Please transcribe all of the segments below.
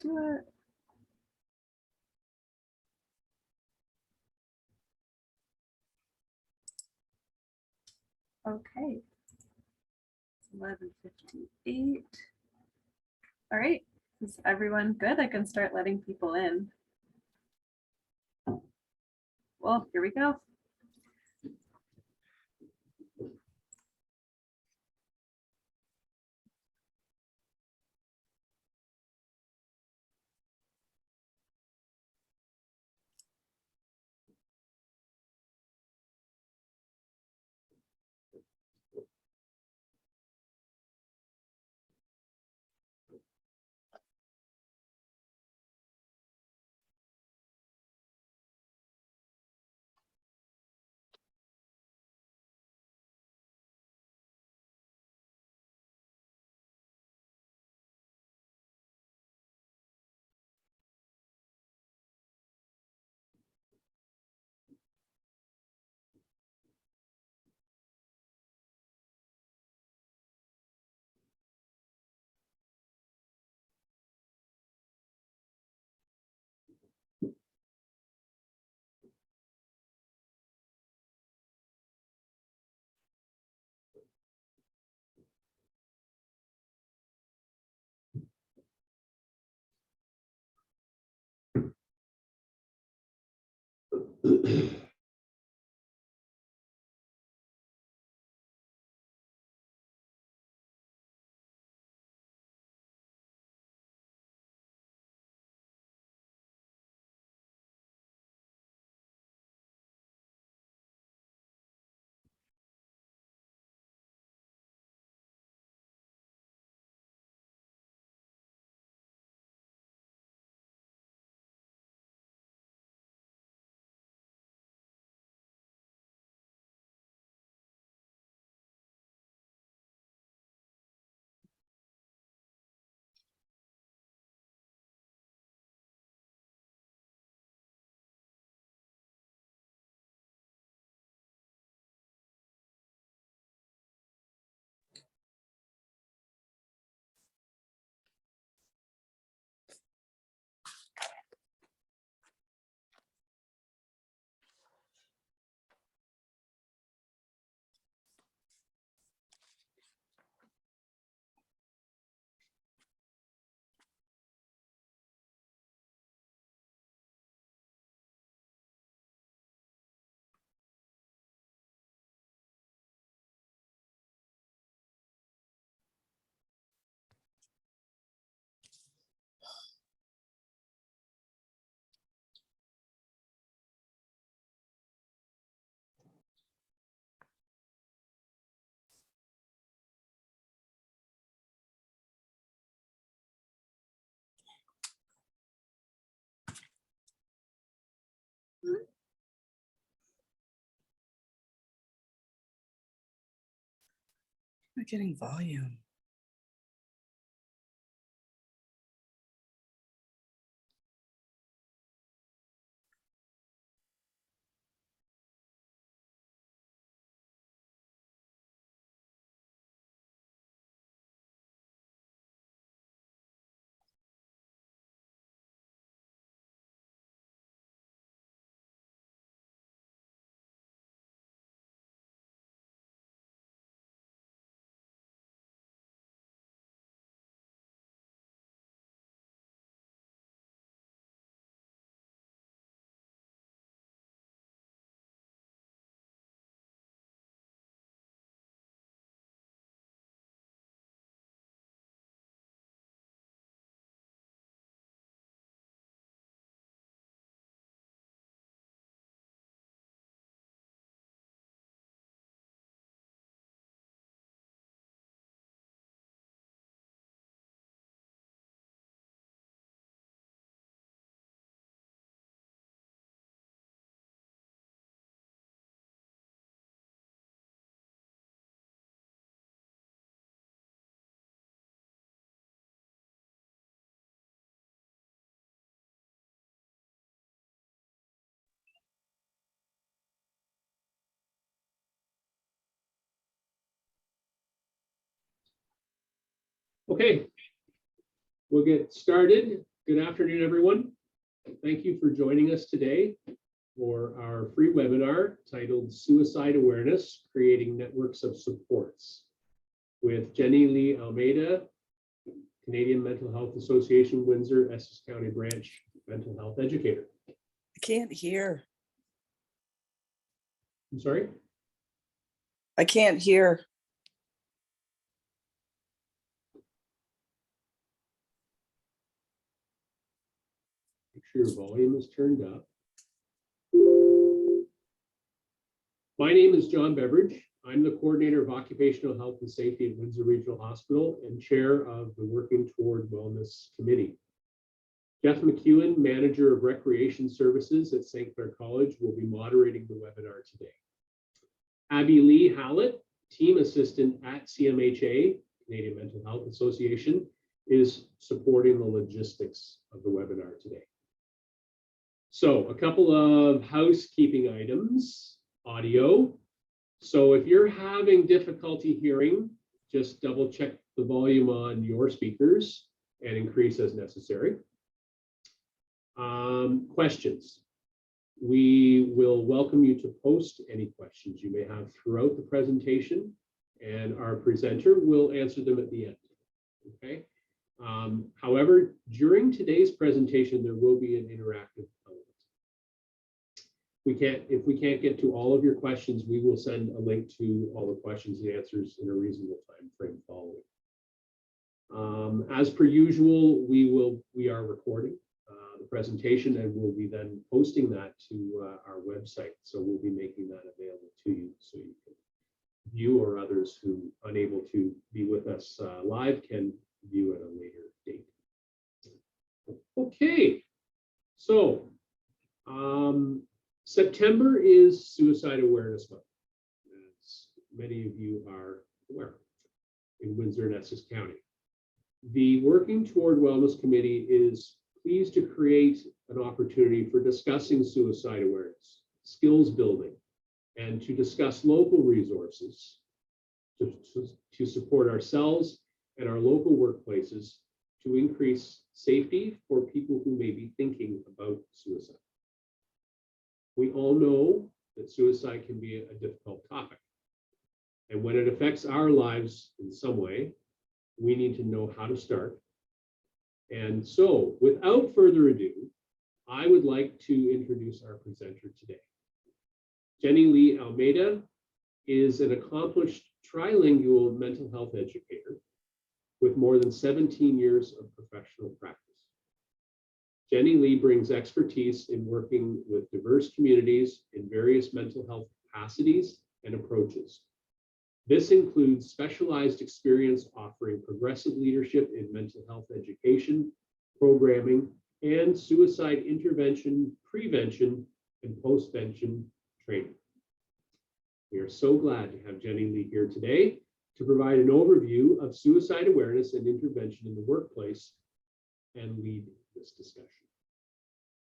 do it. Okay. 11:58. All right. Is everyone good? I can start letting people in. Well, here we go. Not getting volume. Okay, we'll get started. Good afternoon, everyone. Thank you for joining us today for our free webinar titled Suicide Awareness, Creating Networks of Supports with Jenny Lee Almeida, Canadian Mental Health Association, Windsor-Essex County Branch Mental Health Educator. I can't hear. I'm sorry? I can't hear. Make sure your volume is turned up. My name is John Beveridge. I'm the coordinator of occupational health and safety at Windsor Regional Hospital and chair of the Working Toward Wellness Committee. Jeff McEwen, manager of recreation services at St. Clair College, will be moderating the webinar today. Abby Lee Hallett, team assistant at CMHA, Canadian Mental Health Association, is supporting the logistics of the webinar today. So a couple of housekeeping items, audio. So if you're having difficulty hearing, just double check the volume on your speakers and increase as necessary. Questions. We will welcome you to post any questions you may have throughout the presentation, and our presenter will answer them at the end. Okay. However, during today's presentation, there will be an interactive element. If we can't get to all of your questions, we will send a link to all the questions and answers in a reasonable time frame following. As per usual, we are recording the presentation and we'll be then posting that to our website. So we'll be making that available to you so you can view, or others who are unable to be with us live can view at a later date. Okay, so September is Suicide Awareness Month, as many of you are aware, in Windsor and Essex County. The Working Toward Wellness Committee is pleased to create an opportunity for discussing suicide awareness, skills building, and to discuss local resources to support ourselves and our local workplaces to increase safety for people who may be thinking about suicide. We all know that suicide can be a difficult topic. And when it affects our lives in some way, we need to know how to start. And so, without further ado, I would like to introduce our presenter today. Jenny Lee Almeida is an accomplished trilingual mental health educator with more than 17 years of professional practice. Jenny Lee brings expertise in working with diverse communities in various mental health capacities and approaches. This includes specialized experience offering progressive leadership in mental health education, programming, and suicide intervention, prevention, and postvention training. We are so glad to have Jenny Lee here today to provide an overview of suicide awareness and intervention in the workplace and lead this discussion.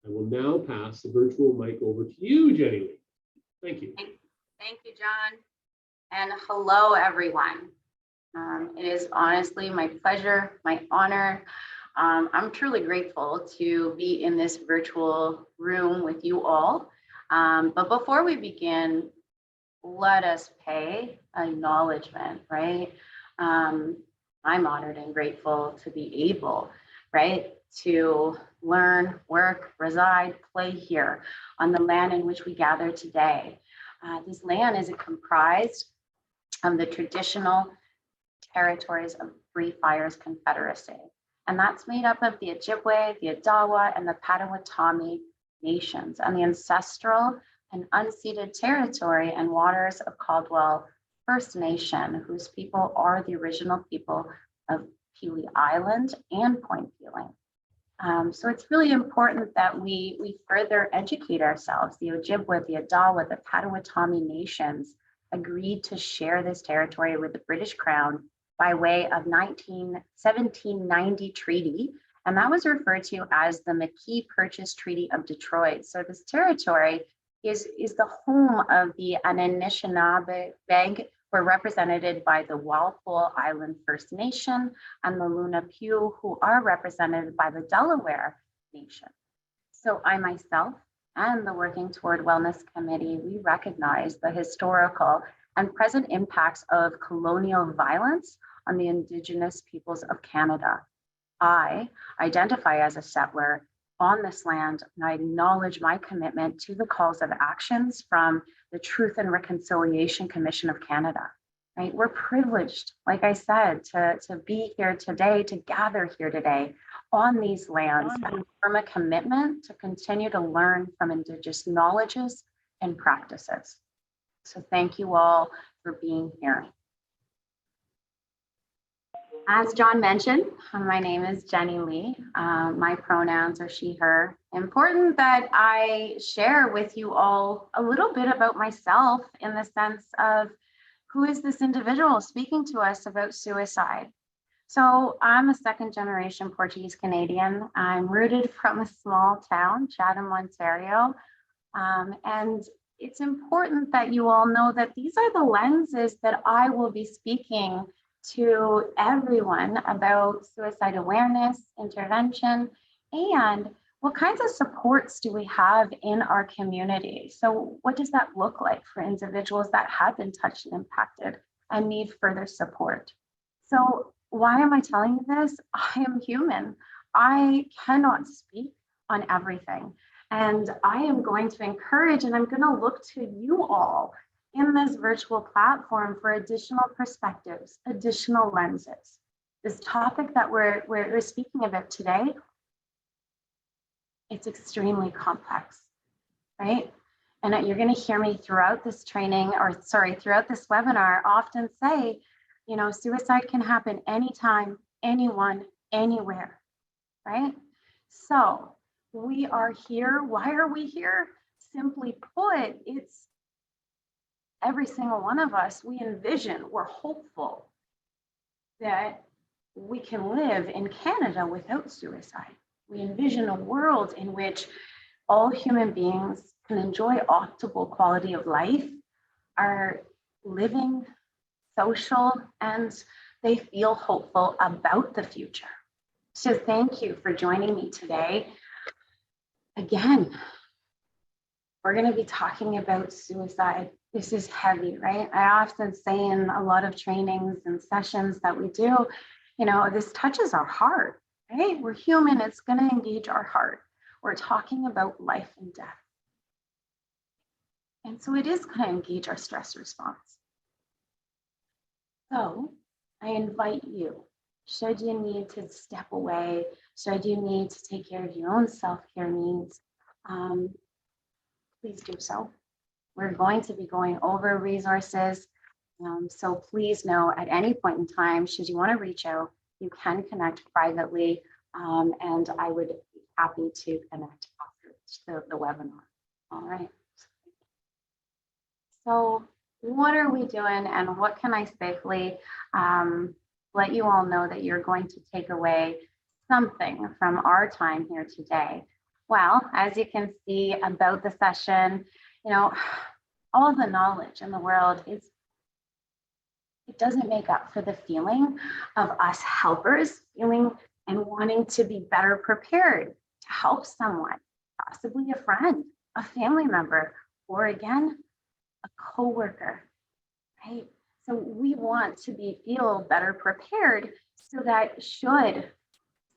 I will now pass the virtual mic over to you, Jenny Lee. Thank you. Thank you, John. And hello, everyone. It is honestly my pleasure, my honor. I'm truly grateful to be in this virtual room with you all. But before we begin, let us pay acknowledgement, right? I'm honored and grateful to be able, right, to learn, work, reside, play here on the land in which we gather today. This land is comprised of the traditional territories of Three Fires Confederacy. And that's made up of the Ojibwe, the Odawa, and the Potawatomi nations, and the ancestral and unceded territory and waters of Caldwell First Nation, whose people are the original people of Pelee Island and Point Pelee. So it's really important that we further educate ourselves. The Ojibwe, the Odawa, the Potawatomi nations agreed to share this territory with the British Crown by way of 1790 treaty, and that was referred to as the Mckee Purchase Treaty of Detroit. So this territory is the home of the Anishinaabe We're represented by the Walpole Island First Nation and the Lenape, who are represented by the Delaware Nation. So I myself and the Working Toward Wellness Committee, we recognize the historical and present impacts of colonial violence on the Indigenous peoples of Canada. I identify as a settler on this land, and I acknowledge my commitment to the calls of actions from the Truth and Reconciliation Commission of Canada. Right? We're privileged, like I said, to be here today, to gather here today on these lands, and form a commitment to continue to learn from Indigenous knowledges and practices. So thank you all for being here. As John mentioned, my name is Jenny Lee. My pronouns are she, her. Important that I share with you all a little bit about myself in the sense of who is this individual speaking to us about suicide. So I'm a second generation Portuguese Canadian. I'm rooted from a small town, Chatham, Ontario. And it's important that you all know that these are the lenses that I will be speaking to everyone about suicide awareness, intervention, and what kinds of supports do we have in our community? So what does that look like for individuals that have been touched and impacted and need further support? So why am I telling you this? I am human. I cannot speak on everything. And I am going to encourage, and I'm going to look to you all in this virtual platform for additional perspectives, additional lenses. This topic that we're speaking about today, it's extremely complex, right? And you're going to hear me throughout this training, or sorry, throughout this webinar, often say, you know, suicide can happen anytime, anyone, anywhere, right? So we are here. Why are we here? Simply put, it's every single one of us, we envision, we're hopeful that we can live in Canada without suicide. We envision a world in which all human beings can enjoy optimal quality of life, are living, social, and they feel hopeful about the future. So thank you for joining me today. Again, we're going to be talking about suicide. This is heavy, right? I often say in a lot of trainings and sessions that we do, you know, this touches our heart, right? We're human, it's going to engage our heart. We're talking about life and death. And so it is going to engage our stress response. So I invite you, should you need to step away, should you need to take care of your own self-care needs, please do so. We're going to be going over resources. So please know at any point in time, should you want to reach out, you can connect privately, and I would be happy to connect after the webinar. All right. So what are we doing, and what can I safely let you all know that you're going to take away something from our time here today? Well, as you can see about the session, you know, all the knowledge in the world it doesn't make up for the feeling of us helpers feeling and wanting to be better prepared to help someone, possibly a friend, a family member, or again, a coworker, right? So we want to feel better prepared so that should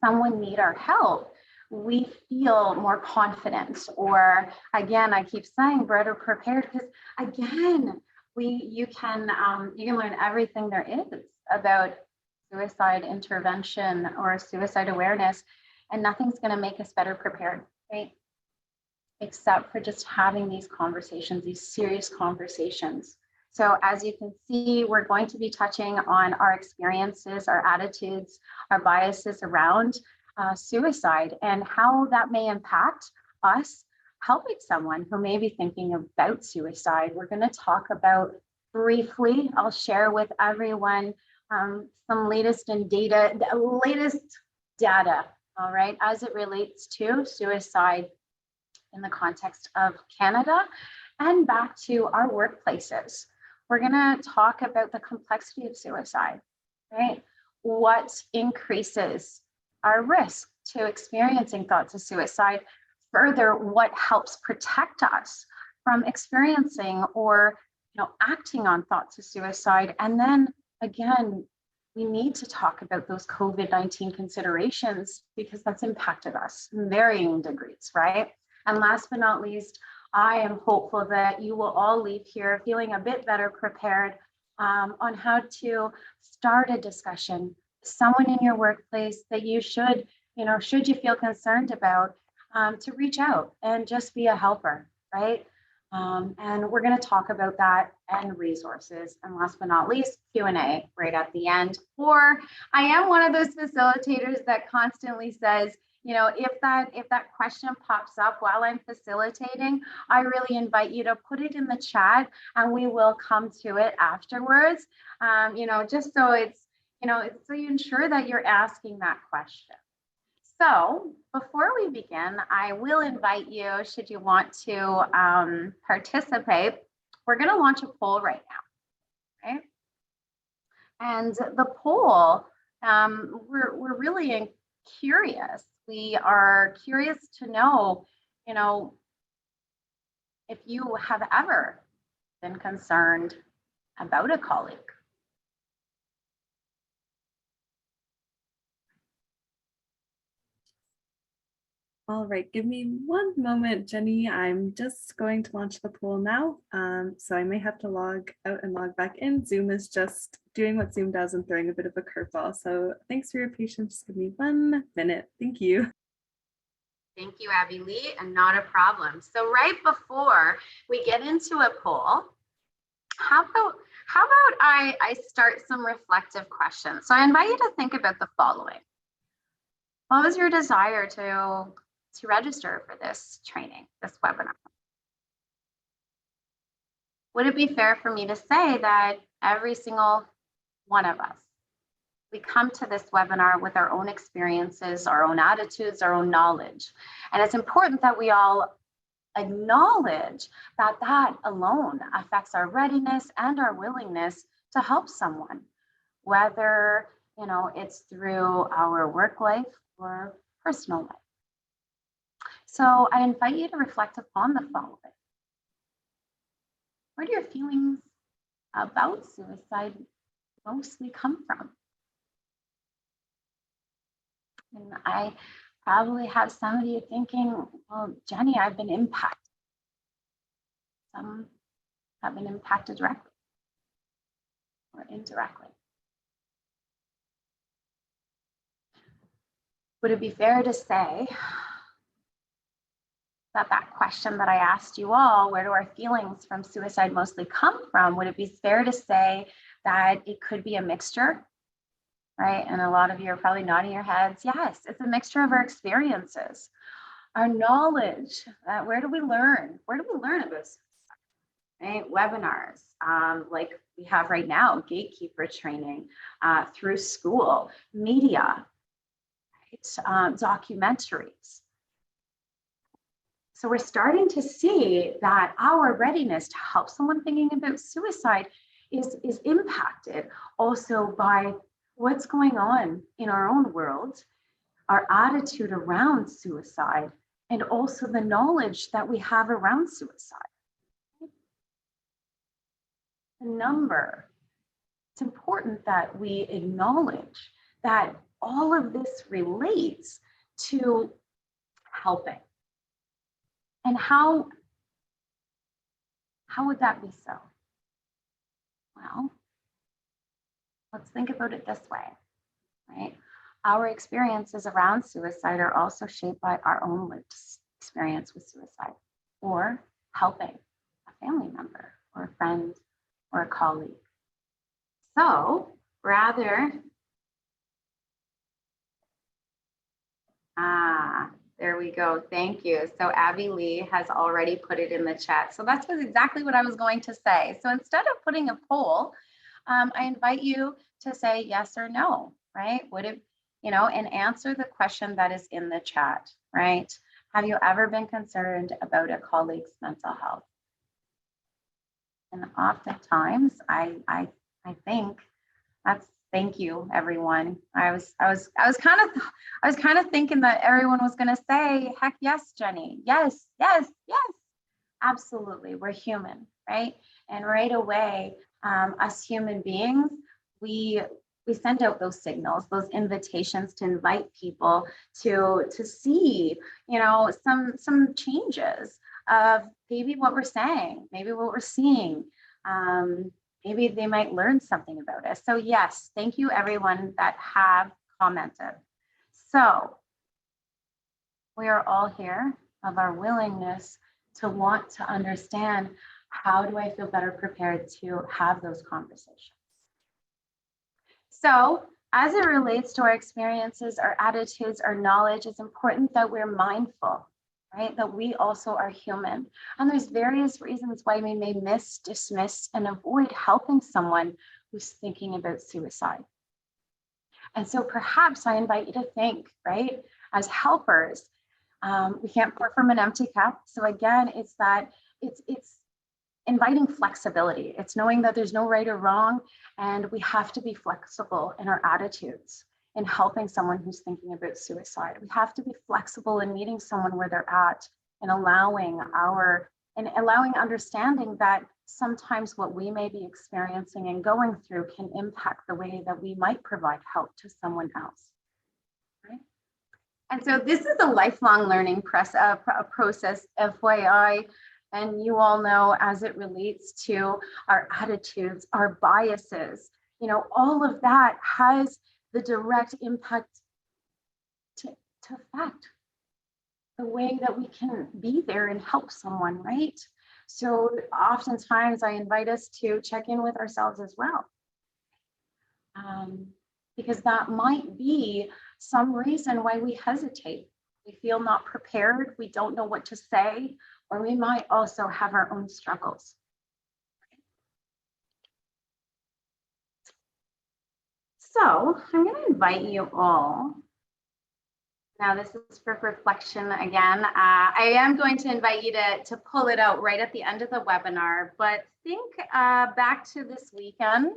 someone need our help, we feel more confident, or again, I keep saying better prepared because again, you can learn everything there is about suicide intervention or suicide awareness, and nothing's going to make us better prepared, right? Except for just having these conversations, these serious conversations. So as you can see, we're going to be touching on our experiences, our attitudes, our biases around suicide and how that may impact us helping someone who may be thinking about suicide. We're going to talk about briefly, I'll share with everyone some latest data, all right, as it relates to suicide in the context of Canada and back to our workplaces. we're gonna talk about the complexity of suicide, right? What increases our risk to experiencing thoughts of suicide? Further, what helps protect us from experiencing or acting on thoughts of suicide? And then again, we need to talk about those COVID-19 considerations because that's impacted us in varying degrees, right? And last but not least, I am hopeful that you will all leave here feeling a bit better prepared on how to start a discussion, someone in your workplace that you should you feel concerned about, to reach out and just be a helper, right? And we're going to talk about that and resources. And last but not least, Q&A right at the end. Or I am one of those facilitators that constantly says, if that question pops up while I'm facilitating, I really invite you to put it in the chat and we will come to it afterwards. Just so it's, so you ensure that you're asking that question. So before we begin, I will invite you, should you want to participate, we're going to launch a poll right now, right? And the poll, we're really curious. We are curious to know, if you have ever been concerned about a colleague. All right, give me one moment, Jenny. I'm just going to launch the poll now. So I may have to log out and log back in. Zoom is just doing what Zoom does and throwing a bit of a curveball. So thanks for your patience. Give me 1 minute. Thank you. Thank you, Abby Lee, and not a problem. So right before we get into a poll, how about I start some reflective questions? So I invite you to think about the following. What was your desire to register for this training, this webinar? Would it be fair for me to say that every single one of us, we come to this webinar with our own experiences, our own attitudes, our own knowledge. And it's important that we all acknowledge that that alone affects our readiness and our willingness to help someone, whether it's through our work life or personal life. So I invite you to reflect upon the following. Where do your feelings about suicide mostly come from? And I probably have some of you thinking, well, Jenny, I've been impacted. Some have been impacted directly or indirectly. Would it be fair to say that question that I asked you all, where do our feelings from suicide mostly come from? Would it be fair to say that it could be a mixture, right? And a lot of you are probably nodding your heads. Yes, it's a mixture of our experiences, our knowledge. Where do we learn? Where do we learn about suicide? Right? Webinars, like we have right now, gatekeeper training, through school, media, right? Documentaries. So we're starting to see that our readiness to help someone thinking about suicide is impacted also by what's going on in our own world, our attitude around suicide, and also the knowledge that we have around suicide. The number, it's important that we acknowledge that all of this relates to helping. And how would that be so? Well, let's think about it this way, right? Our experiences around suicide are also shaped by our own lived experience with suicide or helping a family member or a friend or a colleague. So rather, there we go. Thank you. So Abby Lee has already put it in the chat. So that's exactly what I was going to say. So instead of putting a poll, I invite you to say yes or no, right? Would it, and answer the question that is in the chat, right? Have you ever been concerned about a colleague's mental health? And oftentimes I think that's thank you, everyone. I was kind of thinking that everyone was going to say, heck yes, Jenny. Yes, yes, yes. Absolutely. We're human, right? And right away, us human beings, we send out those signals, those invitations to invite people to see, some changes of maybe what we're saying, maybe what we're seeing. Maybe they might learn something about us. So yes, thank you everyone that have commented. So we are all here of our willingness to want to understand, how do I feel better prepared to have those conversations? So as it relates to our experiences, our attitudes, our knowledge, it's important that we're mindful, right? That we also are human. And there's various reasons why we may miss, dismiss, and avoid helping someone who's thinking about suicide. And so perhaps I invite you to think, right? As helpers, we can't pour from an empty cup. So again, it's inviting flexibility. It's knowing that there's no right or wrong, and we have to be flexible in our attitudes in helping someone who's thinking about suicide. We have to be flexible in meeting someone where they're at and allowing understanding that sometimes what we may be experiencing and going through can impact the way that we might provide help to someone else. Right? And so this is a lifelong learning process, FYI. And you all know, as it relates to our attitudes, our biases, all of that has the direct impact to affect the way that we can be there and help someone, right? So oftentimes I invite us to check in with ourselves as well. Because that might be some reason why we hesitate. We feel not prepared, we don't know what to say, or we might also have our own struggles. So I'm going to invite you all. Now this is for reflection again. I am going to invite you to pull it out right at the end of the webinar, but think back to this weekend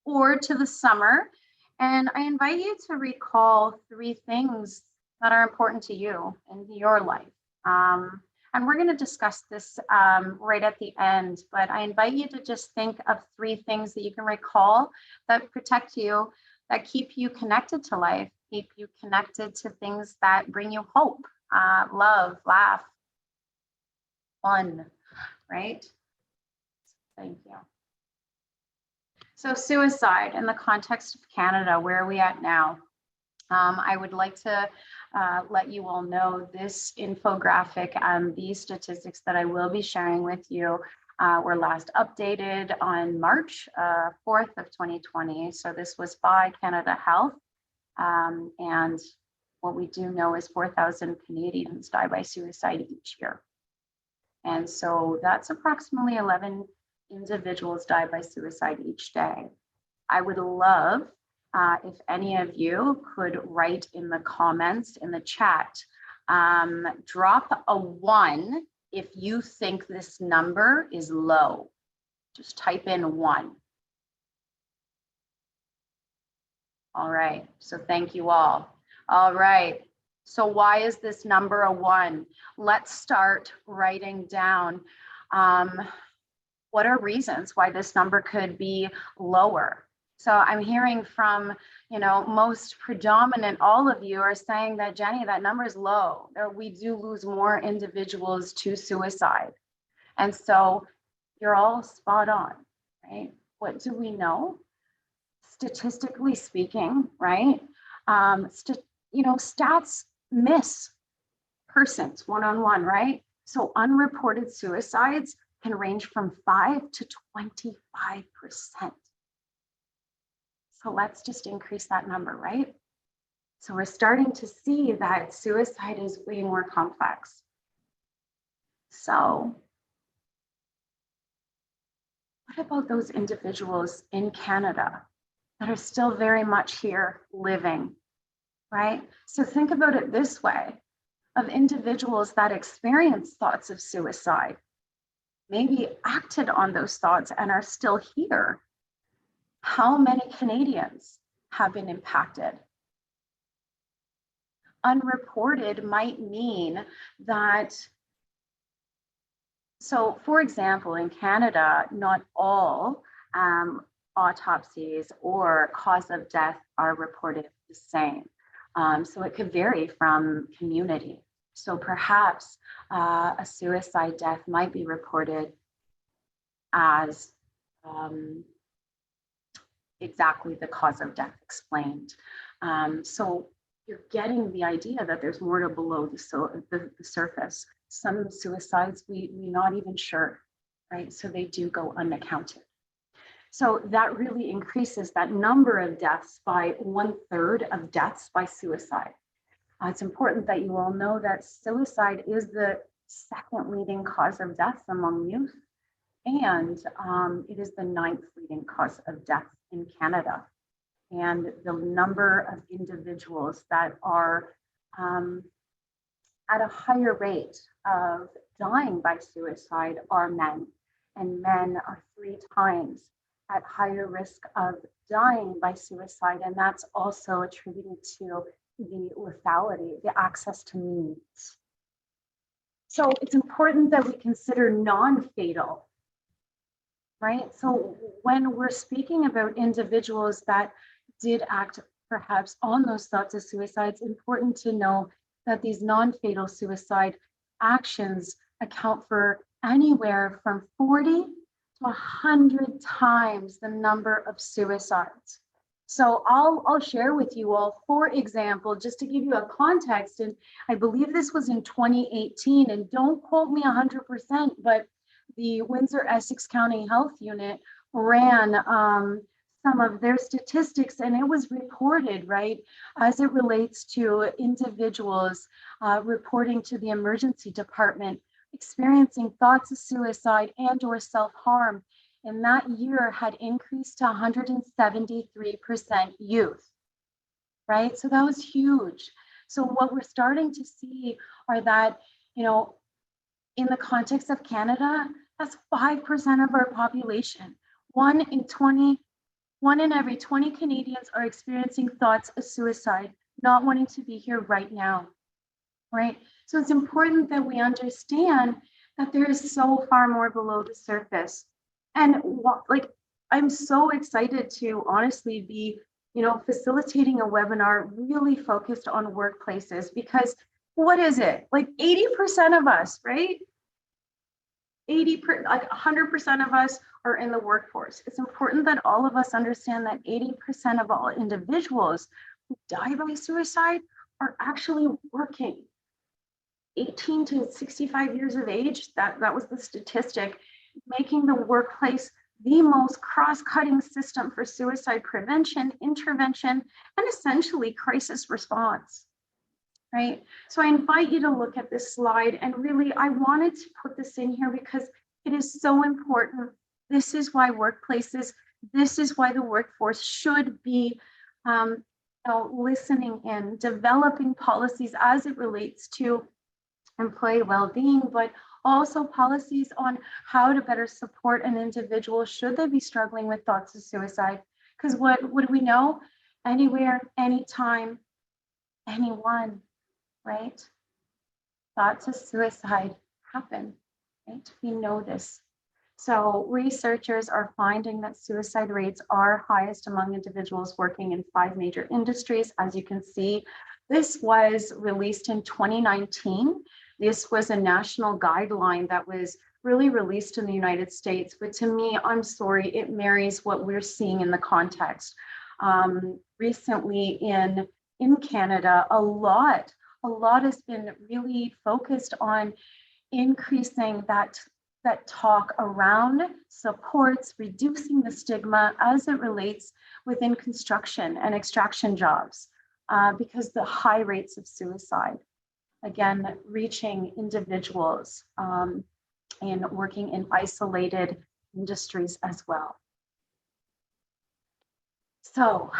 or to the summer. And I invite you to recall 3 things that are important to you in your life. And we're going to discuss this right at the end, but I invite you to just think of 3 things that you can recall that protect you, that keep you connected to life, keep you connected to things that bring you hope, love, laugh, fun, right? Thank you. So suicide in the context of Canada, where are we at now? I would like to let you all know this infographic and these statistics that I will be sharing with you were last updated on March 4th of 2020. So this was by Canada Health. And what we do know is 4,000 Canadians die by suicide each year. And so that's approximately 11 individuals die by suicide each day. I would love if any of you could write in the comments in the chat, drop a 1 if you think this number is low. Just type in 1. All right, so thank you all. All right, so why is this number a 1? Let's start writing down what are reasons why this number could be lower. So I'm hearing from, most predominant, all of you are saying that, Jenny, that number is low. We do lose more individuals to suicide. And so you're all spot on, right? What do we know? Statistically speaking, right? Stats miss persons one-on-one, right? So unreported suicides can range from 5 to 25%. So let's just increase that number, right? So we're starting to see that suicide is way more complex. So what about those individuals in Canada that are still very much here living, right? So think about it this way, of individuals that experience thoughts of suicide. maybe acted on those thoughts and are still here. How many Canadians have been impacted? Unreported might mean that, so for example, in Canada, not all autopsies or cause of death are reported the same. So it could vary from community. So perhaps a suicide death might be reported as exactly the cause of death explained. So you're getting the idea that there's more to below the surface. Some suicides we're not even sure, right? So they do go unaccounted. So that really increases that number of deaths by 1/3 of deaths by suicide. It's important that you all know that suicide is the second leading cause of death among youth, and it is the 9th leading cause of death in Canada. And the number of individuals that are at a higher rate of dying by suicide are men, and men are 3 times at higher risk of dying by suicide. And that's also attributed to the lethality, the access to means. So it's important that we consider non-fatal, right? So when we're speaking about individuals that did act perhaps on those thoughts of suicide, it's important to know that these non-fatal suicide actions account for anywhere from 40 to 100 times the number of suicides. So I'll share with you all, for example, just to give you a context, and I believe this was in 2018, and don't quote me 100%, but the Windsor-Essex County Health Unit ran some of their statistics, and it was reported, right, as it relates to individuals reporting to the emergency department experiencing thoughts of suicide and or self-harm, and that year had increased to 173% youth, right? So that was huge. So what we're starting to see are that, you know, in the context of Canada, that's 5% of our population. One in every 20 Canadians are experiencing thoughts of suicide, not wanting to be here right now, right? So it's important that we understand that there is so far more below the surface. And like, I'm so excited to honestly be, you know, facilitating a webinar really focused on workplaces, because what is it? Like 80% of us, right? 100% of us are in the workforce. It's important that all of us understand that 80% of all individuals who die by suicide are actually working. 18 to 65 years of age, that was the statistic, making the workplace the most cross-cutting system for suicide prevention, intervention, and essentially crisis response, right? So I invite you to look at this slide, and really I wanted to put this in here because it is so important. This is why workplaces, this is why the workforce should be listening in, developing policies as it relates to employee well-being, but also policies on how to better support an individual should they be struggling with thoughts of suicide. Because what do we know? Anywhere, anytime, anyone, right? Thoughts of suicide happen, right? We know this. So researchers are finding that suicide rates are highest among individuals working in 5 major industries. As you can see, this was released in 2019. This was a national guideline that was really released in the United States, but to me, I'm sorry, it marries what we're seeing in the context. Recently in Canada, a lot has been really focused on increasing that talk around supports, reducing the stigma as it relates within construction and extraction jobs, because the high rates of suicide, again, reaching individuals and working in isolated industries as well. So,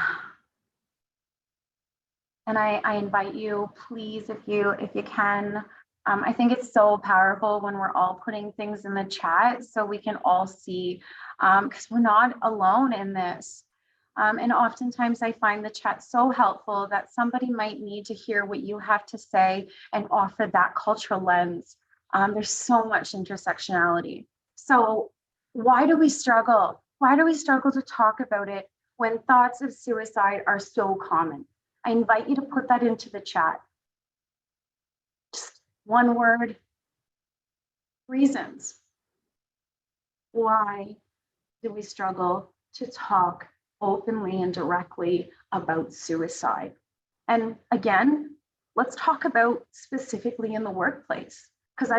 and I invite you, please, if you can, I think it's so powerful when we're all putting things in the chat so we can all see, because we're not alone in this. And oftentimes I find the chat so helpful that somebody might need to hear what you have to say and offer that cultural lens. There's so much intersectionality. So why do we struggle? Why do we struggle to talk about it when thoughts of suicide are so common? I invite you to put that into the chat. Just one word. Reasons. Why do we struggle to talk openly and directly about suicide? And again, let's talk about specifically in the workplace, because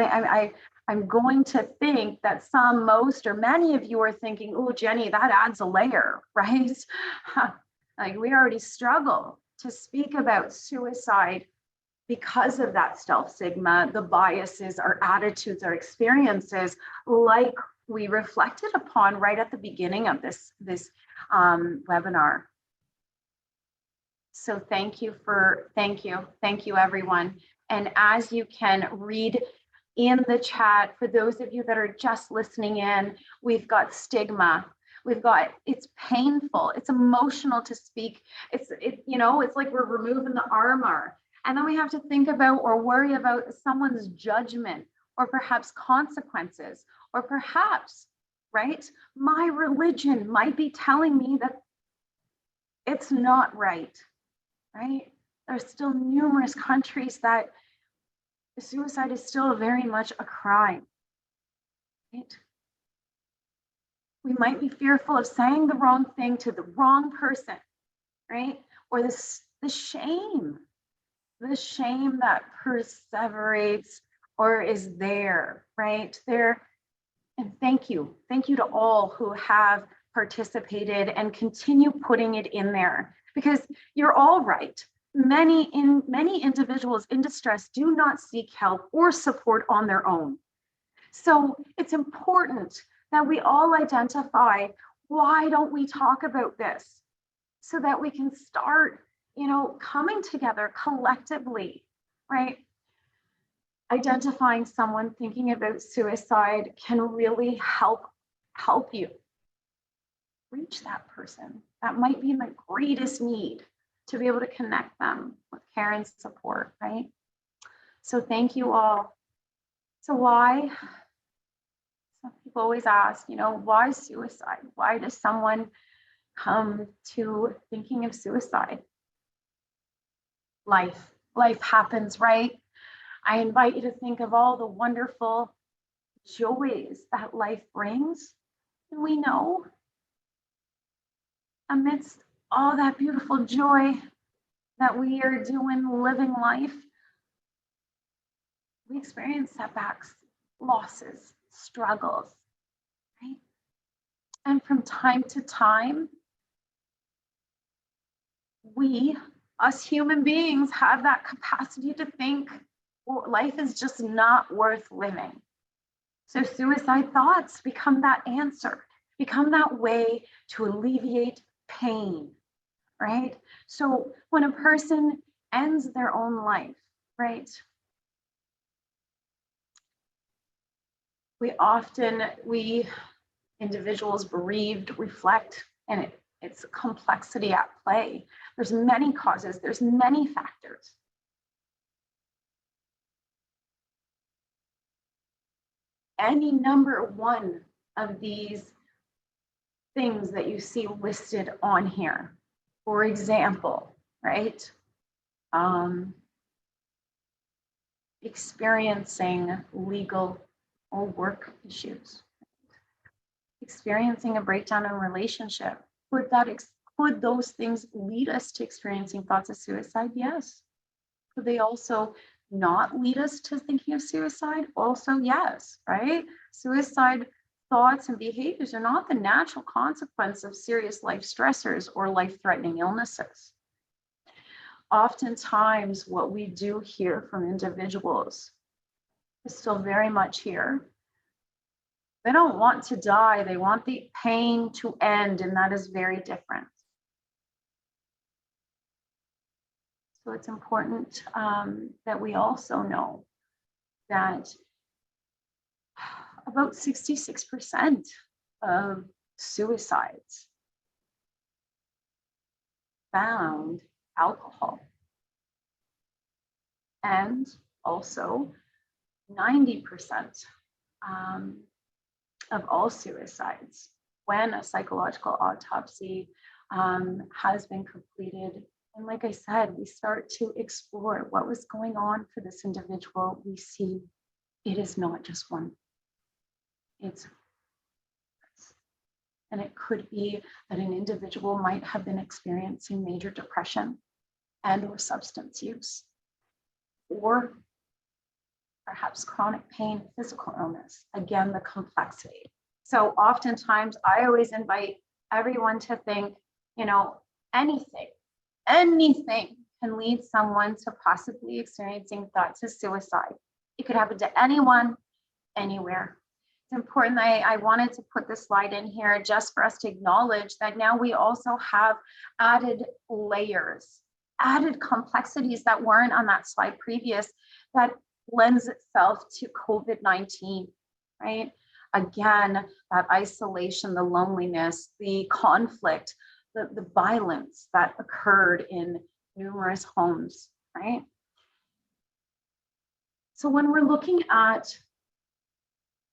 I'm going to think that some, most, or many of you are thinking, oh, Jenny, that adds a layer, right? Like we already struggle to speak about suicide because of that self-stigma, the biases, our attitudes, our experiences, like we reflected upon right at the beginning of this webinar. So thank you everyone. And as you can read in the chat, for those of you that are just listening in, we've got stigma. We've got, it's painful, it's emotional to speak. It's like we're removing the armor. And then we have to think about or worry about someone's judgment or perhaps consequences, or perhaps, right, my religion might be telling me that it's not right, right? There's still numerous countries that suicide is still very much a crime, right? We might be fearful of saying the wrong thing to the wrong person, right? Or the shame that perseverates or is there, right? There. And thank you to all who have participated and continue putting it in there, because you're all right. Many individuals in distress do not seek help or support on their own. So it's important that we all identify, why don't we talk about this, so that we can start, coming together collectively, right? Identifying someone thinking about suicide can really help you reach that person that might be in the greatest need, to be able to connect them with care and support, right? So thank you all. So why? Some people always ask, why suicide? Why does someone come to thinking of suicide? Life happens, right? I invite you to think of all the wonderful joys that life brings. And we know amidst all that beautiful joy that we are doing living life, we experience setbacks, losses, struggles, right? And from time to time, we, us human beings, have that capacity to think, well, life is just not worth living. So suicide thoughts become that answer, become that way to alleviate pain, right? So when a person ends their own life, right? We individuals bereaved reflect, and it's a complexity at play. There's many causes, there's many factors. Any number one of these things that you see listed on here, for example, right? Experiencing legal or work issues, experiencing a breakdown in a relationship. Could those things lead us to experiencing thoughts of suicide? Yes. Could they also not lead us to thinking of suicide? Also, yes, right? Suicide thoughts and behaviors are not the natural consequence of serious life stressors or life-threatening illnesses. Oftentimes, what we do hear from individuals is still very much here. They don't want to die, they want the pain to end, and that is very different. So it's important that we also know that about 66% of suicides found alcohol. And also 90% of all suicides, when a psychological autopsy has been completed. And like I said, we start to explore what was going on for this individual. We see it is not just one. And it could be that an individual might have been experiencing major depression and or substance use, or perhaps chronic pain, physical illness. Again, the complexity. So oftentimes I always invite everyone to think, you know, anything can lead someone to possibly experiencing thoughts of suicide. It could happen to anyone, anywhere. It's important. I wanted to put this slide in here just for us to acknowledge that now we also have added layers, added complexities that weren't on that slide previous, that lends itself to COVID-19, right? Again, that isolation, the loneliness, the conflict, the violence that occurred in numerous homes, right? So when we're looking at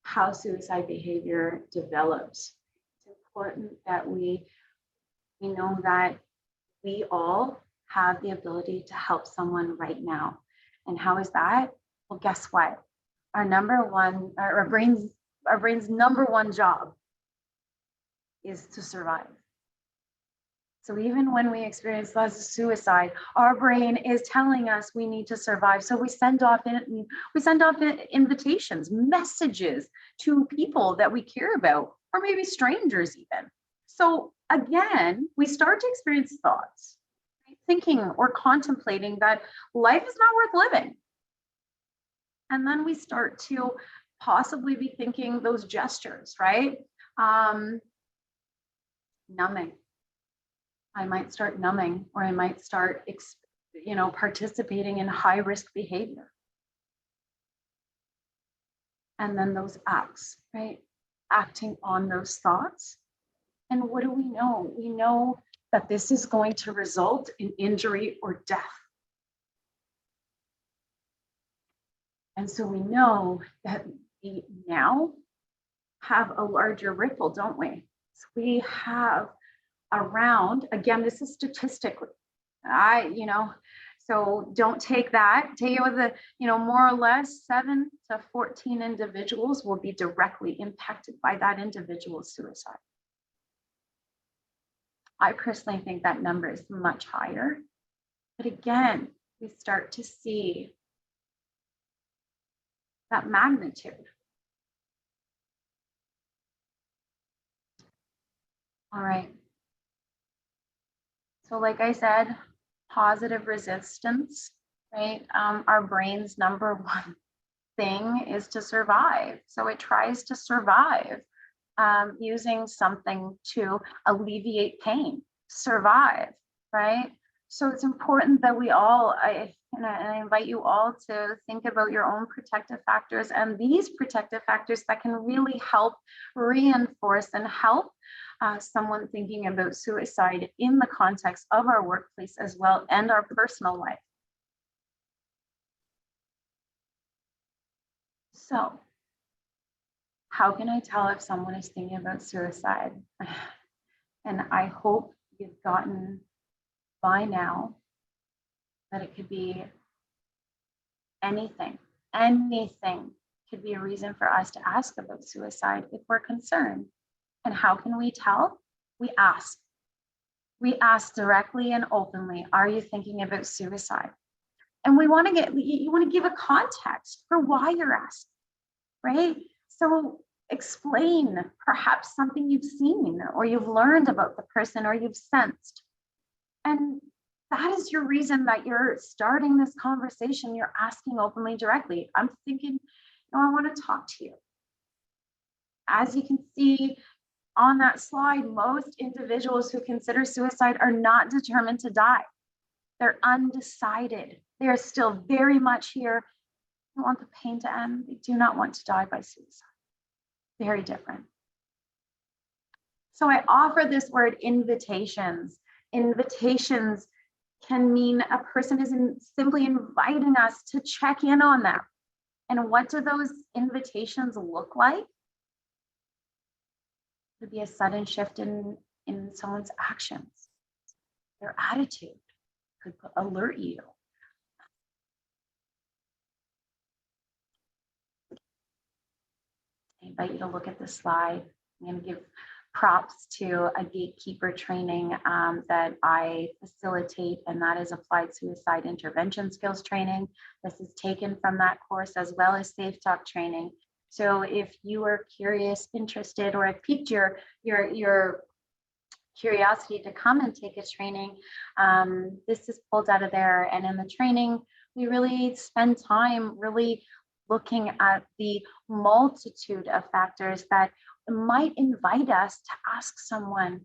how suicide behavior develops, it's important that we know that we all have the ability to help someone right now. And how is that? Well, guess what? Our brain's number one job is to survive. So even when we experience thoughts of suicide, our brain is telling us we need to survive. So we send off invitations, messages to people that we care about, or maybe strangers even. So again, we start to experience thoughts, right? Thinking or contemplating that life is not worth living. And then we start to possibly be thinking those gestures, right? Numbing. I might start numbing, or I might start, participating in high risk behavior. And then those acts, right? Acting on those thoughts. And what do we know? We know that this is going to result in injury or death. And so we know that we now have a larger ripple, don't we? So we have around, again, this is statistically, so don't take that, take it with a, more or less 7 to 14 individuals will be directly impacted by that individual's suicide. I personally think that number is much higher. But again, we start to see that magnitude. All right. So like I said, positive resistance, right? Our brain's number one thing is to survive. So it tries to survive using something to alleviate pain, survive, right? So it's important that we all, and I invite you all to think about your own protective factors and these protective factors that can really help reinforce and help someone thinking about suicide in the context of our workplace as well and our personal life. So, how can I tell if someone is thinking about suicide? And I hope you've gotten by now that it could be anything could be a reason for us to ask about suicide if we're concerned. And how can we tell? We ask. We ask directly and openly, are you thinking about suicide? And you want to give a context for why you're asking, right? So explain perhaps something you've seen or you've learned about the person or you've sensed. And that is your reason that you're starting this conversation. You're asking openly, directly. I'm thinking, I want to talk to you. As you can see on that slide, most individuals who consider suicide are not determined to die. They're undecided. They're still very much here They want the pain to end. They do not want to die by suicide. Very different. So I offer this word invitations. Invitations can mean a person is simply inviting us to check in on them. And what do those invitations look like? It could be a sudden shift in someone's actions. Their attitude could alert you. I invite you to look at this slide. I'm going to give props to a gatekeeper training that I facilitate, and that is applied suicide intervention skills training. This is taken from that course, as well as Safe Talk training. So if you are curious, interested, or have piqued your curiosity to come and take a training, this is pulled out of there. And in the training, we really spend time really looking at the multitude of factors that might invite us to ask someone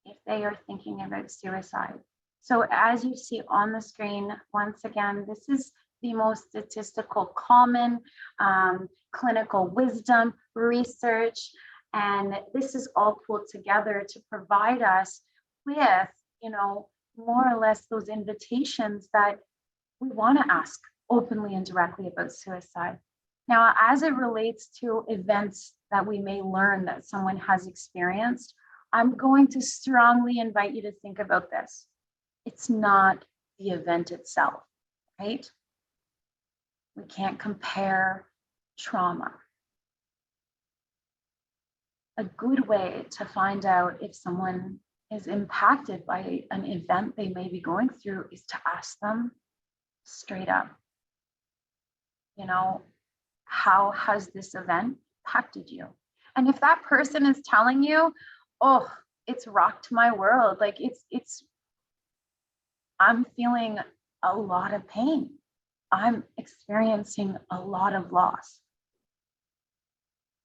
if they are thinking about suicide. So as you see on the screen, once again, this is the most statistical common clinical wisdom research. And this is all pulled together to provide us with, more or less those invitations that we want to ask openly and directly about suicide. Now, as it relates to events that we may learn that someone has experienced, I'm going to strongly invite you to think about this. It's not the event itself, right? We can't compare trauma. A good way to find out if someone is impacted by an event they may be going through is to ask them straight up, how has this event impacted you? And if that person is telling you, oh, it's rocked my world, like I'm feeling a lot of pain, I'm experiencing a lot of loss,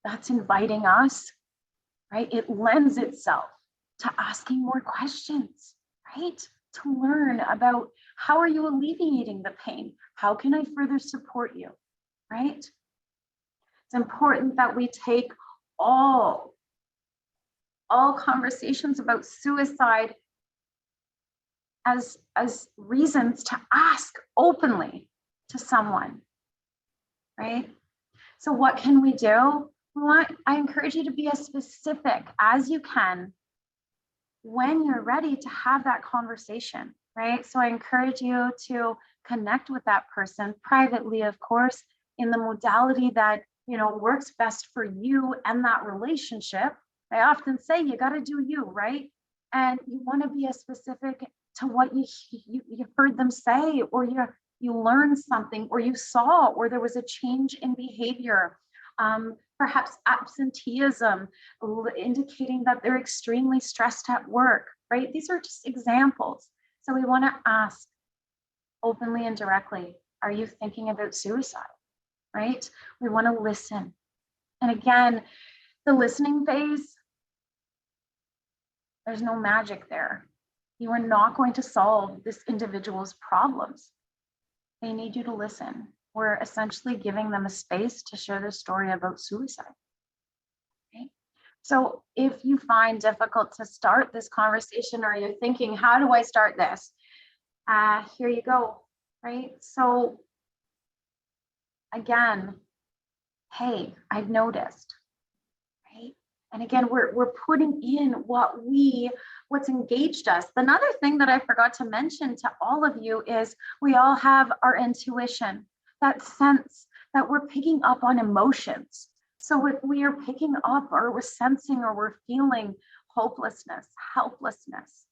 that's inviting us, right? It lends itself to asking more questions, right? To learn about how are you alleviating the pain? How can I further support you, right? It's important that we take all conversations about suicide as reasons to ask openly to someone, right? So what can we do? I encourage you to be as specific as you can when you're ready to have that conversation, right? So I encourage you to connect with that person privately, of course, in the modality that works best for you and that relationship. I often say you got to do you, right? And you want to be as specific to what you heard them say, or you learned something, or you saw, or there was a change in behavior. Perhaps absenteeism, indicating that they're extremely stressed at work, right? These are just examples. So we want to ask openly and directly, are you thinking about suicide, right? We want to listen. And again, the listening phase, there's no magic there. You are not going to solve this individual's problems. They need you to listen. We're essentially giving them a space to share their story about suicide. Okay? So if you find difficult to start this conversation, or you're thinking, how do I start this? Here you go, right? So again, hey, I've noticed, right? And again, we're putting in what's engaged us. Another thing that I forgot to mention to all of you is we all have our intuition, that sense that we're picking up on emotions. So if we are picking up, or we're sensing, or we're feeling hopelessness, helplessness,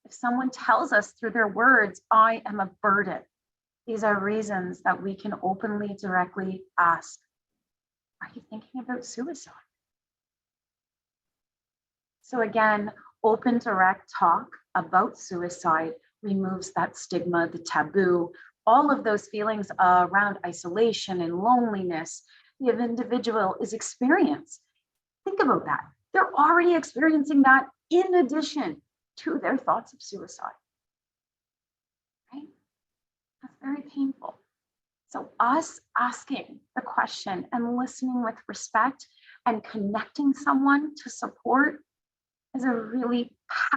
if someone tells us through their words, I am a burden, these are reasons that we can openly, directly ask, are you thinking about suicide? So again, open, direct talk about suicide removes that stigma, the taboo, all of those feelings around isolation and loneliness the individual is experiencing. Think about that. They're already experiencing that in addition to their thoughts of suicide, right? That's very painful. So us asking the question and listening with respect and connecting someone to support is a really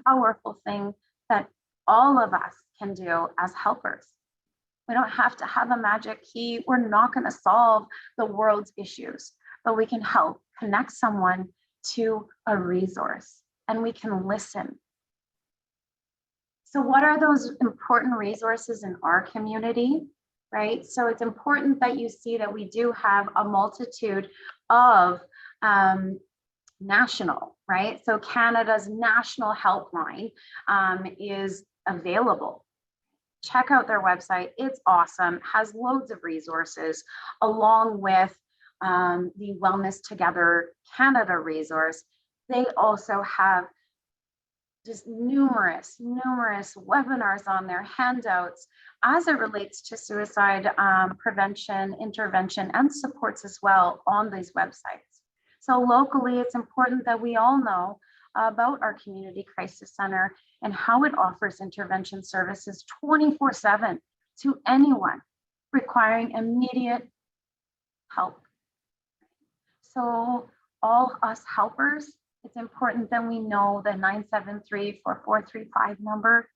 powerful thing that all of us can do as helpers. We don't have to have a magic key. We're not going to solve the world's issues, but we can help connect someone to a resource and we can listen. So what are those important resources in our community, right? So it's important that you see that we do have a multitude of national, right? So Canada's national helpline is available. Check out their website. It's awesome, has loads of resources along with the Wellness Together Canada resource. They also have just numerous webinars on their handouts as it relates to suicide prevention, intervention, and supports as well on these websites. So locally, it's important that we all know about our Community Crisis Center and how it offers intervention services 24/7 to anyone requiring immediate help. So all us helpers, it's important that we know the 973-4435 number.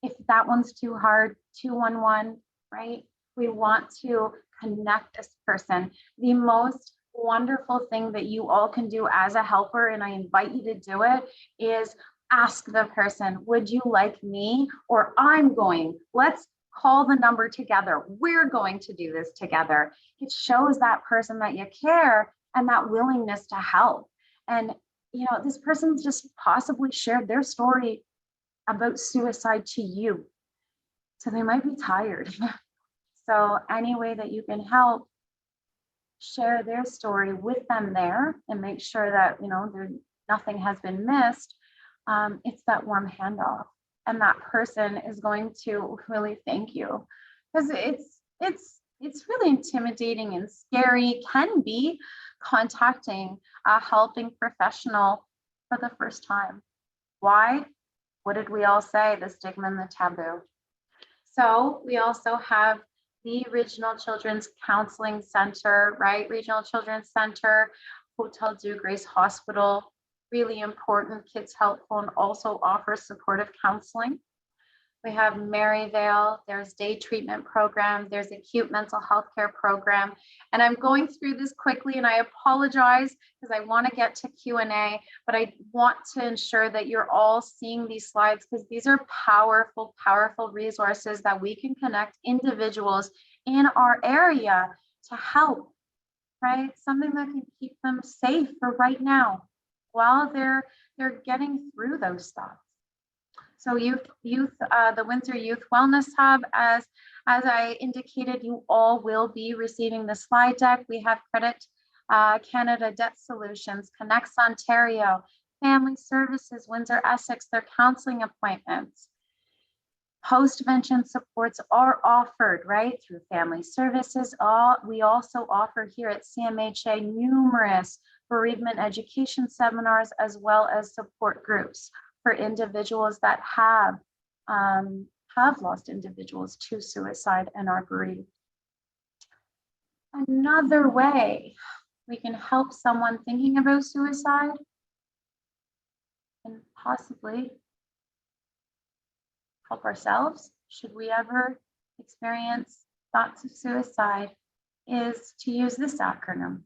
If that one's too hard, 211, right? We want to connect this person. The most wonderful thing that you all can do as a helper, and I invite you to do it, is ask the person, would you like me or I'm going? Let's call the number together. We're going to do this together. It shows that person that you care and that willingness to help. And, you know, this person just possibly shared their story about suicide to you. So they might be tired. So any way that you can help, share their story with them there and make sure that, you know, nothing has been missed. It's that warm handoff. And that person is going to really thank you, because it's really intimidating and scary, can be, contacting a helping professional for the first time. Why? What did we all say? The stigma and the taboo. So we also have the Regional Children's Counseling Center, right? Regional Children's Center, Hotel Dieu Grace Hospital, really important, Kids Helpful, and also offers supportive counseling. We have Maryvale, there's day treatment program, there's acute mental health care program. And I'm going through this quickly and I apologize because I want to get to Q&A, but I want to ensure that you're all seeing these slides because these are powerful, powerful resources that we can connect individuals in our area to help, right? Something that can keep them safe for right now while they're getting through those stuff. So the Windsor Youth Wellness Hub, as I indicated, you all will be receiving the slide deck. We have Credit Canada Debt Solutions, Connects Ontario, Family Services, Windsor-Essex, their counseling appointments. Post-vention supports are offered, right, through Family Services. We also offer here at CMHA numerous bereavement education seminars as well as support groups for individuals that have lost individuals to suicide and are bereaved. Another way we can help someone thinking about suicide and possibly help ourselves should we ever experience thoughts of suicide is to use this acronym,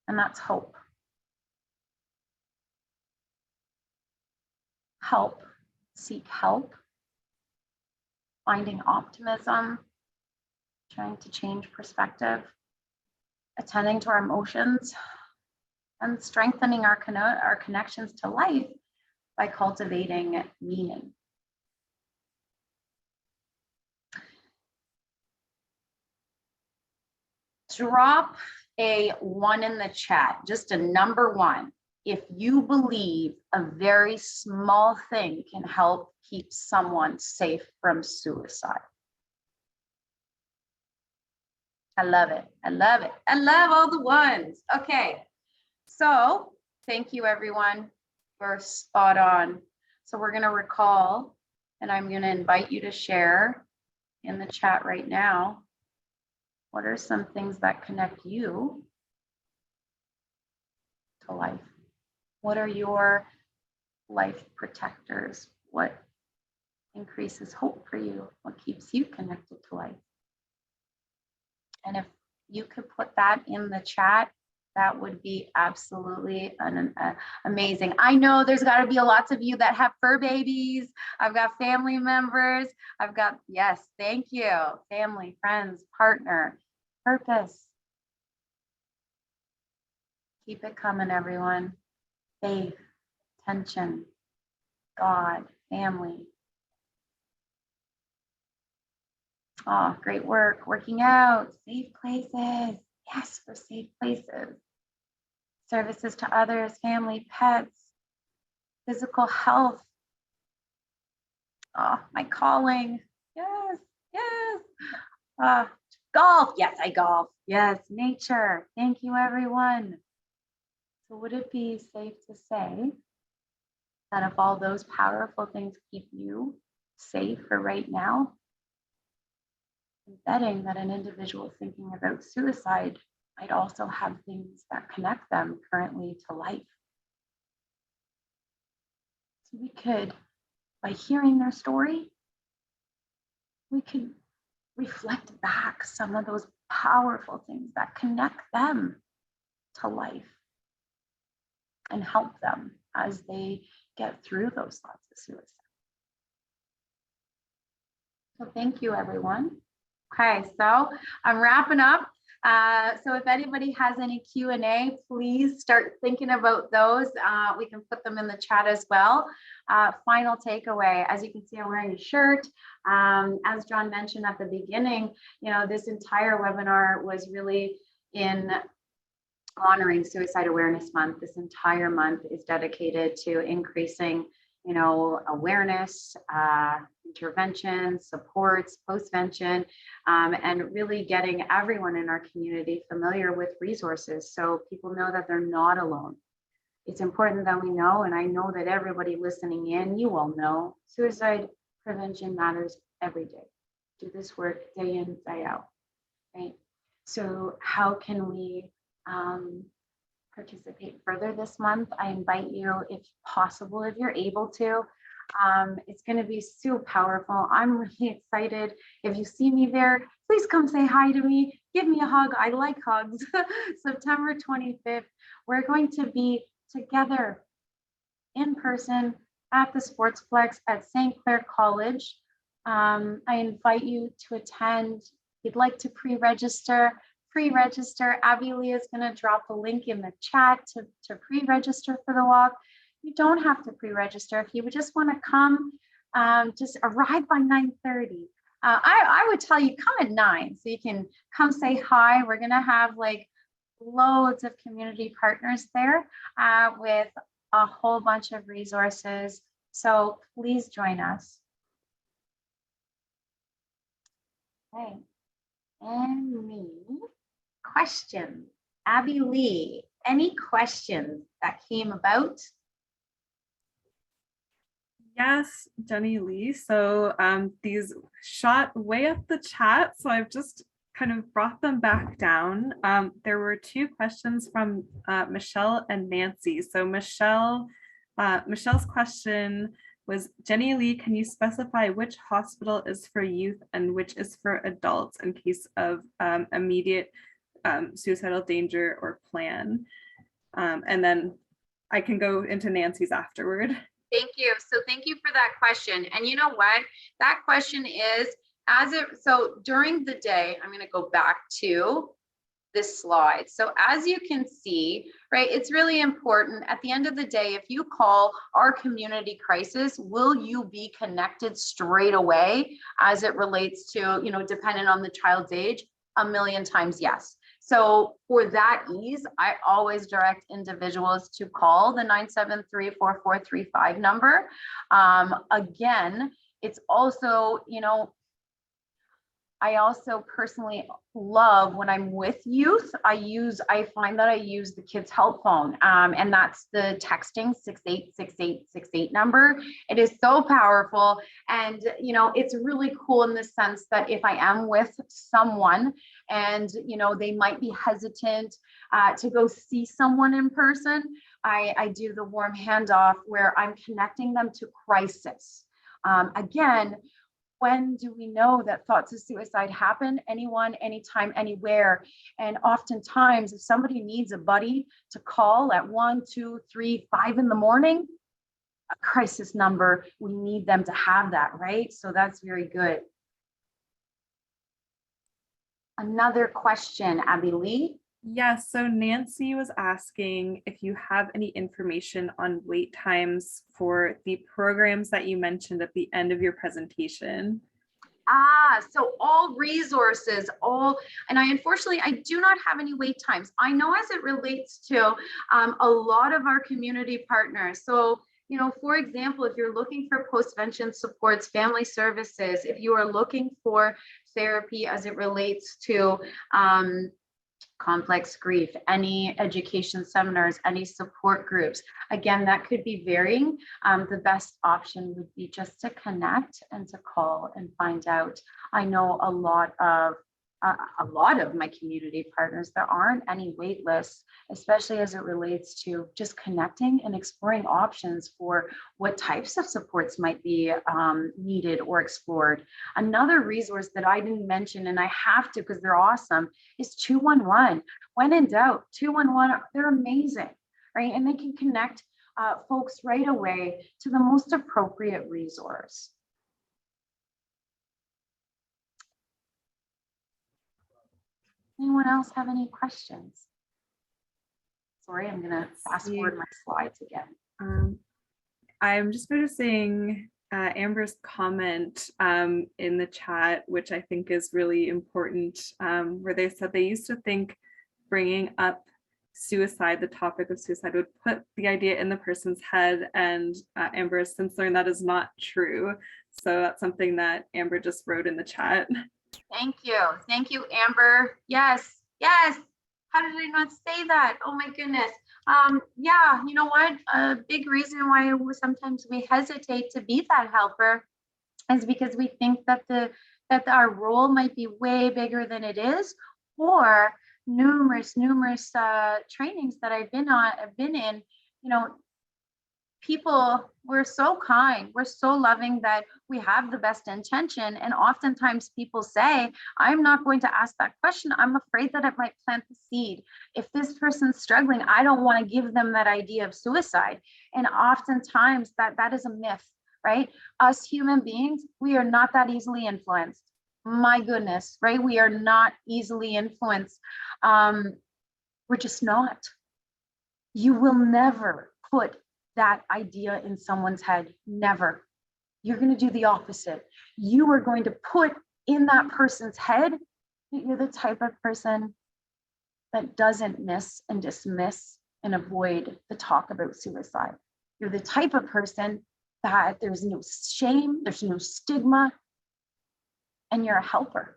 and that's HOPE. Help, seek help, finding optimism, trying to change perspective, attending to our emotions, and strengthening our connections to life by cultivating meaning. Drop a 1 in the chat, just a number 1. If you believe a very small thing can help keep someone safe from suicide. I love it. I love it. I love all the ones. Okay. So thank you, everyone. We're spot on. So we're going to recall, and I'm going to invite you to share in the chat right now. What are some things that connect you to life? What are your life protectors? What increases hope for you? What keeps you connected to life? And if you could put that in the chat, that would be absolutely amazing. I know there's got to be lots of you that have fur babies. I've got family members. I've got, yes, thank you. Family, friends, partner, purpose. Keep it coming, everyone. Faith, attention, God, family. Oh, great work. Working out, safe places. Yes, for safe places. Services to others, family, pets, physical health. Oh, my calling. Yes, yes. Golf. Yes, I golf. Yes, nature. Thank you, everyone. So would it be safe to say that if all those powerful things keep you safe for right now, betting that an individual thinking about suicide might also have things that connect them currently to life? So we could, by hearing their story, we could reflect back some of those powerful things that connect them to life and help them as they get through those thoughts of suicide. So thank you, everyone. Okay, so I'm wrapping up. So if anybody has any Q&A, please start thinking about those. We can put them in the chat as well. Final takeaway, as you can see, I'm wearing a shirt. As John mentioned at the beginning, you know, this entire webinar was really in honoring Suicide Awareness Month. This entire month is dedicated to increasing, you know, awareness, intervention, supports, postvention, and really getting everyone in our community familiar with resources so people know that they're not alone. It's important that we know, and I know that everybody listening in, you all know, suicide prevention matters every day. Do this work day in, day out, right? So how can we participate further this month? I invite you, if possible, if you're able to. It's going to be so powerful. I'm really excited. If you see me there, please come say hi to me. Give me a hug. I like hugs. September 25th, we're going to be together in person at the Sportsplex at St. Clair College. I invite you to attend. If you'd like to pre-register, Abby Lee is going to drop a link in the chat to pre-register for the walk. You don't have to pre-register. If you would just want to come, just arrive by 9:30. I would tell you come at 9 so you can come say hi. We're going to have like loads of community partners there with a whole bunch of resources. So please join us. Okay. Any questions? Abby Lee, any questions that came about? Yes, Jenny Lee. So these shot way up the chat, so I've just kind of brought them back down. There were two questions from Michelle and Nancy. So Michelle's question was, Jenny Lee, can you specify which hospital is for youth and which is for adults in case of immediate suicidal danger or plan? And then I can go into Nancy's afterward. Thank you. So thank you for that question. And you know what? That question is, so during the day, I'm going to go back to this slide. So as you can see, right, it's really important at the end of the day, if you call our community crisis, will you be connected straight away as it relates to, you know, dependent on the child's age? 1,000,000 times yes. So for that ease, I always direct individuals to call the 973-4435 number. Again, it's also, you know, I also personally love when I'm with youth, I find that I use the kids help phone, and that's the texting 686868 number. It is so powerful. And, you know, it's really cool in the sense that if I am with someone and, you know, they might be hesitant to go see someone in person, I do the warm handoff where I'm connecting them to crisis. Again, when do we know that thoughts of suicide happen? Anyone, anytime, anywhere. And oftentimes, if somebody needs a buddy to call at 1, 2, 3, 5 in the morning, a crisis number, we need them to have that, right? So that's very good. Another question, Abby Lee. Yes, so Nancy was asking if you have any information on wait times for the programs that you mentioned at the end of your presentation. So all resources, and unfortunately, I do not have any wait times. I know as it relates to a lot of our community partners. So, you know, for example, if you're looking for postvention supports, family services, if you are looking for therapy as it relates to complex grief, any education seminars, any support groups. Again, that could be varying. The best option would be just to connect and to call and find out. I know a lot of my community partners, there aren't any wait lists, especially as it relates to just connecting and exploring options for what types of supports might be needed or explored. Another resource that I didn't mention, and I have to because they're awesome, is 211. When in doubt, 211, they're amazing, right? And they can connect folks right away to the most appropriate resource. Anyone else have any questions? Sorry, I'm gonna fast forward my slides again. I'm just noticing Amber's comment in the chat, which I think is really important, where they said they used to think bringing up suicide, the topic of suicide, would put the idea in the person's head, and Amber has since learned that is not true. So that's something that Amber just wrote in the chat. Thank you, Amber. Yes. How did I not say that? Oh my goodness. Yeah, you know what? A big reason why sometimes we hesitate to be that helper is because we think that our role might be way bigger than it is, or numerous trainings that I've been in, you know, people, we're so kind, we're so loving that we have the best intention. And oftentimes people say, I'm not going to ask that question. I'm afraid that it might plant the seed. If this person's struggling, I don't want to give them that idea of suicide. And oftentimes that is a myth, right? Us human beings, we are not that easily influenced. My goodness, right? We are not easily influenced. We're just not. You will never put that idea in someone's head. Never. You're going to do the opposite. You are going to put in that person's head that you're the type of person that doesn't miss and dismiss and avoid the talk about suicide. You're the type of person that there's no shame, there's no stigma, and you're a helper.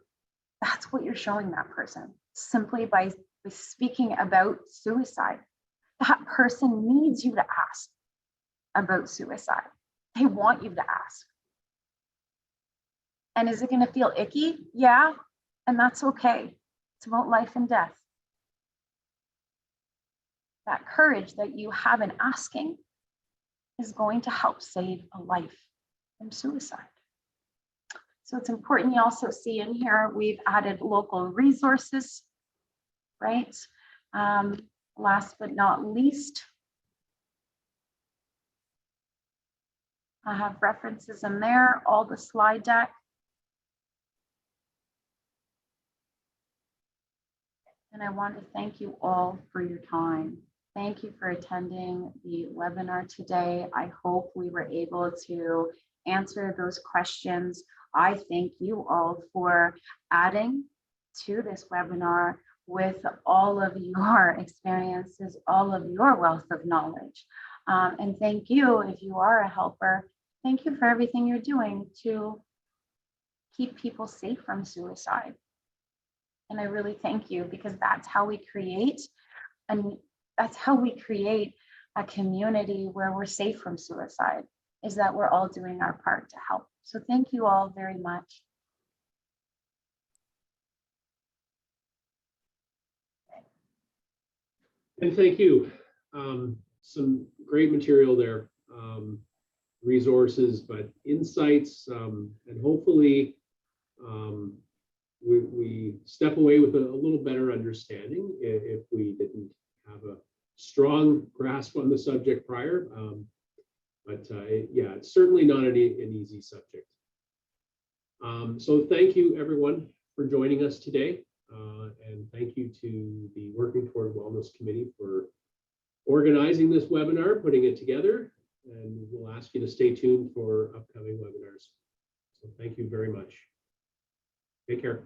That's what you're showing that person simply by speaking about suicide. That person needs you to ask about suicide. They want you to ask. And is it going to feel icky? Yeah, and that's okay. It's about life and death. That courage that you have in asking is going to help save a life from suicide. So it's important you also see in here, we've added local resources, right? Last but not least, I have references in there, all the slide deck. And I want to thank you all for your time. Thank you for attending the webinar today. I hope we were able to answer those questions. I thank you all for adding to this webinar with all of your experiences, all of your wealth of knowledge. And thank you, if you are a helper, thank you for everything you're doing to keep people safe from suicide. And I really thank you, because that's how we create, and that's how we create a community where we're safe from suicide, is that we're all doing our part to help. So thank you all very much. And thank you. Some great material there, resources, but insights, and hopefully we step away with a little better understanding if we didn't have a strong grasp on the subject prior. Yeah, it's certainly not an easy subject. So thank you everyone for joining us today. And thank you to the Working Toward Wellness Committee for organizing this webinar, putting it together, and we'll ask you to stay tuned for upcoming webinars. So thank you very much. Take care.